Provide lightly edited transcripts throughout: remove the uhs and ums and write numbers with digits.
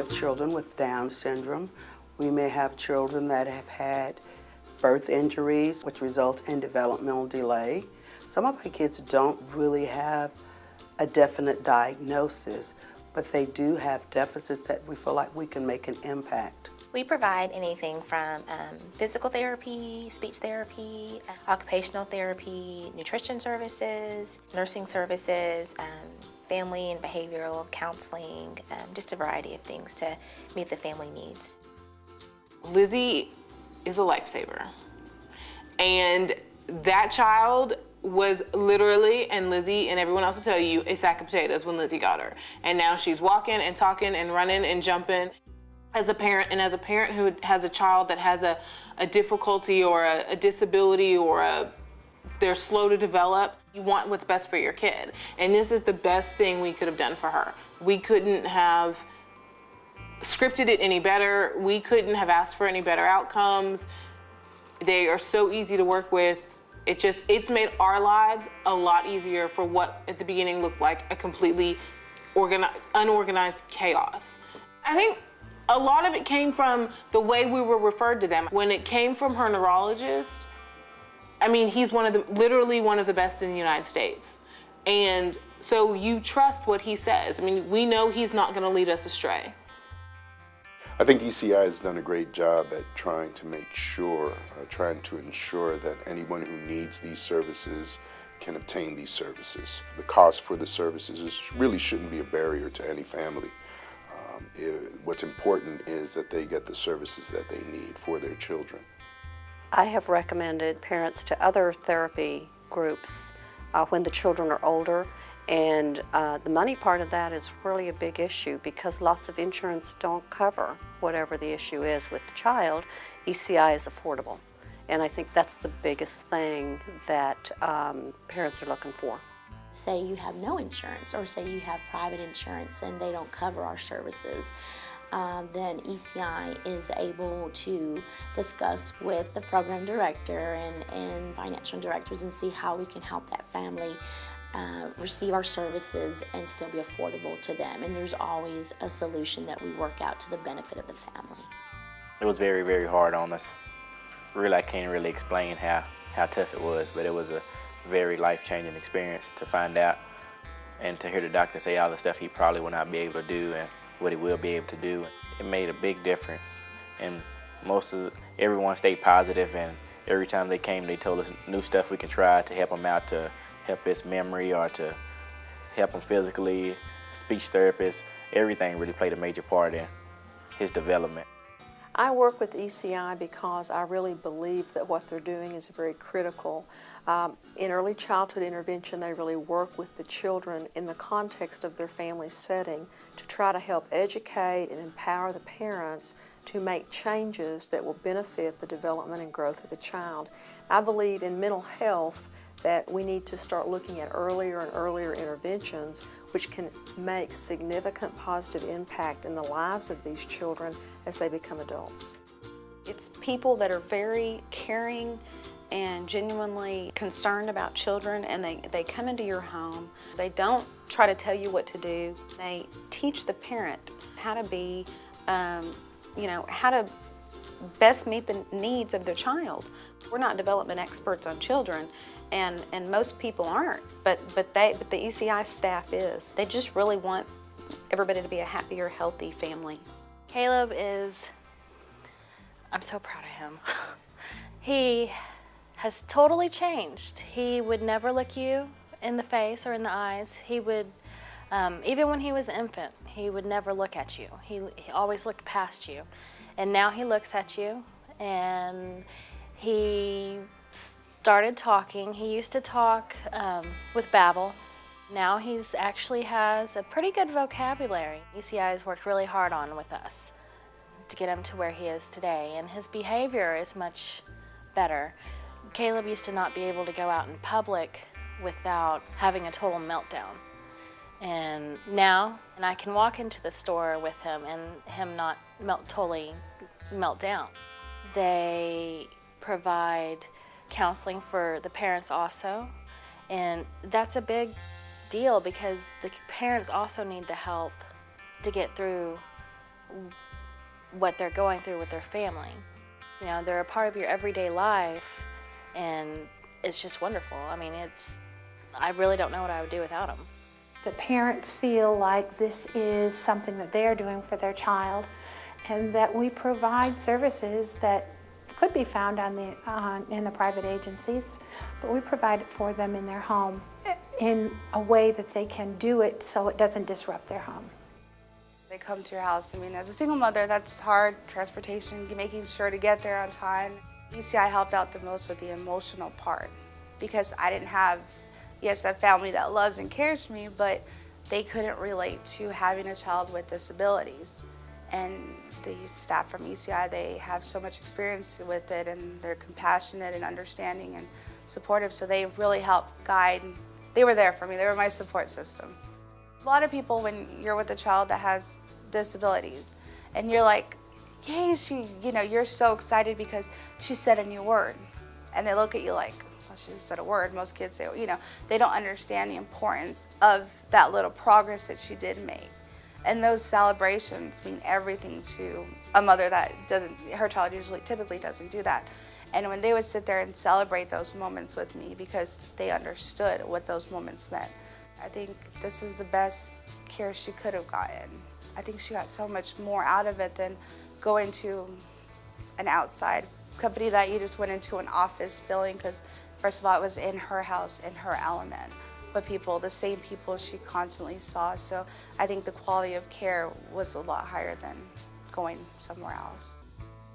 have children with Down syndrome. We may have children that have had birth injuries, which result in developmental delay. Some of our kids don't really have a definite diagnosis, but they do have deficits that we feel like we can make an impact. We provide anything from physical therapy, speech therapy, occupational therapy, nutrition services, nursing services, family and behavioral counseling, just a variety of things to meet the family needs. Lizzie is a lifesaver. And that child was literally, and Lizzie and everyone else will tell you, a sack of potatoes when Lizzie got her. And now she's walking and talking and running and jumping. As a parent, and as a parent who has a child that has a difficulty or a disability or they're slow to develop, you want what's best for your kid. And this is the best thing we could have done for her. We couldn't have scripted it any better. We couldn't have asked for any better outcomes. They are so easy to work with. It's made our lives a lot easier for what at the beginning looked like a completely unorganized chaos. I think a lot of it came from the way we were referred to them. When it came from her neurologist, I mean, he's literally one of the best in the United States. And so you trust what he says. I mean, we know he's not gonna lead us astray. I think ECI has done a great job at trying to ensure that anyone who needs these services can obtain these services. The cost for the services really shouldn't be a barrier to any family. What's important is that they get the services that they need for their children. I have recommended parents to other therapy groups when the children are older, and the money part of that is really a big issue because lots of insurance don't cover whatever the issue is with the child. ECI is affordable, and I think that's the biggest thing that parents are looking for. Say you have no insurance, or say you have private insurance and they don't cover our services, then ECI is able to discuss with the program director and financial directors and see how we can help that family receive our services and still be affordable to them. And there's always a solution that we work out to the benefit of the family. It was very, very hard on us. Really, I can't really explain how tough it was, but it was a very life-changing experience to find out and to hear the doctor say all the stuff he probably will not be able to do and what he will be able to do. It made a big difference, and everyone stayed positive, and every time they came they told us new stuff we could try to help him out, to help his memory or to help him physically. Speech therapists, everything really played a major part in his development. I work with ECI because I really believe that what they're doing is very critical. In early childhood intervention, they really work with the children in the context of their family setting to try to help educate and empower the parents to make changes that will benefit the development and growth of the child. I believe in mental health that we need to start looking at earlier and earlier interventions which can make significant positive impact in the lives of these children as they become adults. It's people that are very caring and genuinely concerned about children, and they come into your home. They don't try to tell you what to do. They teach the parent how to be, how to best meet the needs of their child. We're not development experts on children, and most people aren't, but the ECI staff is. They just really want everybody to be a happier, healthy family. Caleb I'm so proud of him. He has totally changed. He would never look you in the face or in the eyes. He would, even when he was an infant, he would never look at you. He always looked past you. And now he looks at you, and he started talking. He used to talk with babble. Now he's actually has a pretty good vocabulary. ECI has worked really hard on with us to get him to where he is today, and his behavior is much better. Caleb used to not be able to go out in public without having a total meltdown. And now, I can walk into the store with him and him not totally melt down. They provide counseling for the parents also, and that's a big deal because the parents also need the help to get through what they're going through with their family. You know, they're a part of your everyday life, and it's just wonderful. I mean, I really don't know what I would do without them. The parents feel like this is something that they're doing for their child, and that we provide services that could be found in the private agencies, but we provide it for them in their home in a way that they can do it so it doesn't disrupt their home. They come to your house. I mean, as a single mother, that's hard. Transportation, making sure to get there on time. ECI helped out the most with the emotional part, because I didn't have, yes, a family that loves and cares for me, but they couldn't relate to having a child with disabilities. And the staff from ECI, they have so much experience with it, and they're compassionate and understanding and supportive, so they really help guide. They were there for me. They were my support system. A lot of people, when you're with a child that has disabilities, and you're like, yay, you're so excited because she said a new word. And they look at you like, well, she just said a word. Most kids say, they don't understand the importance of that little progress that she did make. And those celebrations mean everything to a mother that her child typically doesn't do that. And when they would sit there and celebrate those moments with me because they understood what those moments meant, I think this is the best care she could have gotten. I think she got so much more out of it than going to an outside company that you just went into an office feeling, because first of all, it was in her house, in her element. But the same people she constantly saw. So I think the quality of care was a lot higher than going somewhere else.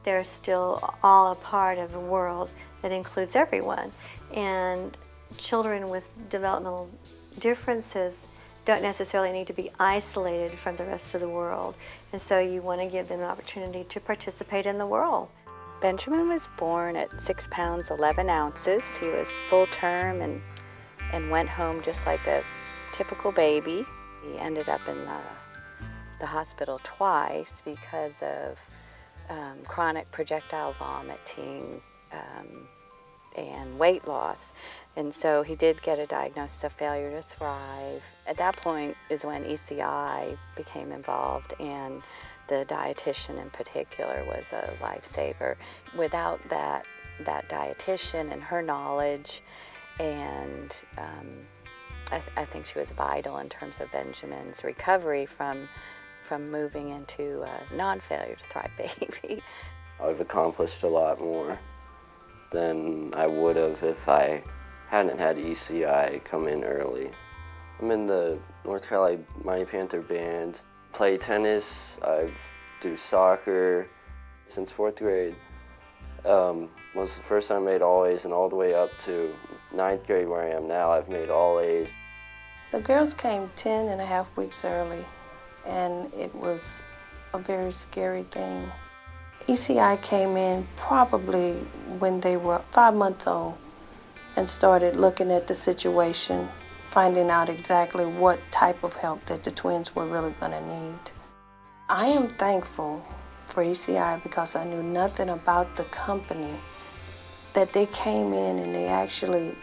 They're still all a part of a world that includes everyone. And children with developmental differences don't necessarily need to be isolated from the rest of the world. And so you want to give them an opportunity to participate in the world. Benjamin was born at 6 pounds 11 ounces. He was full term and went home just like a typical baby. He ended up in the hospital twice because of chronic projectile vomiting and weight loss. And so he did get a diagnosis of failure to thrive. At that point is when ECI became involved, and the dietitian in particular was a lifesaver. Without that dietitian and her knowledge, and I think she was vital in terms of Benjamin's recovery from moving into a non-failure to thrive baby. I've accomplished a lot more than I would have if I hadn't had ECI come in early. I'm in the North Carolina Mighty Panther band, play tennis, I do soccer since 4th grade. Was the first time I made all A's, and all the way up to 9th grade where I am now, I've made all A's. The girls came 10.5 weeks early, and it was a very scary thing. ECI came in probably when they were 5 months old and started looking at the situation, finding out exactly what type of help that the twins were really going to need. I am thankful for ECI because I knew nothing about the company, that they came in and they actually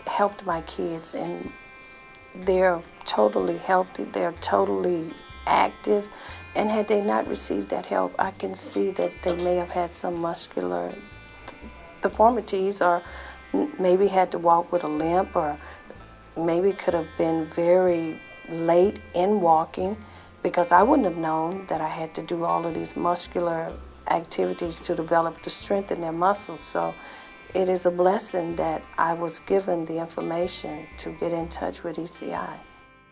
helped my kids, and they're totally healthy, they're totally active, and had they not received that help, I can see that they may have had some muscular deformities, or maybe had to walk with a limp, or maybe could have been very late in walking, because I wouldn't have known that I had to do all of these muscular activities to develop to strengthen their muscles. So it is a blessing that I was given the information to get in touch with ECI.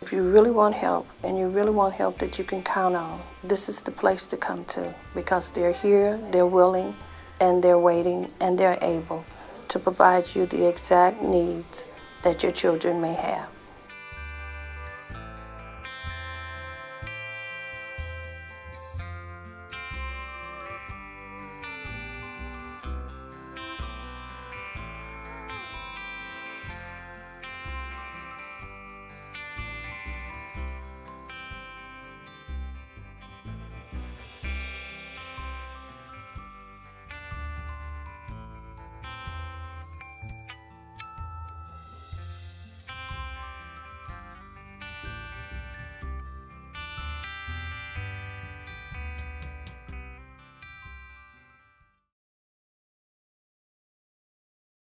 If you really want help, and you really want help that you can count on, this is the place to come to, because they're here, they're willing, and they're waiting, and they're able to provide you the exact needs that your children may have.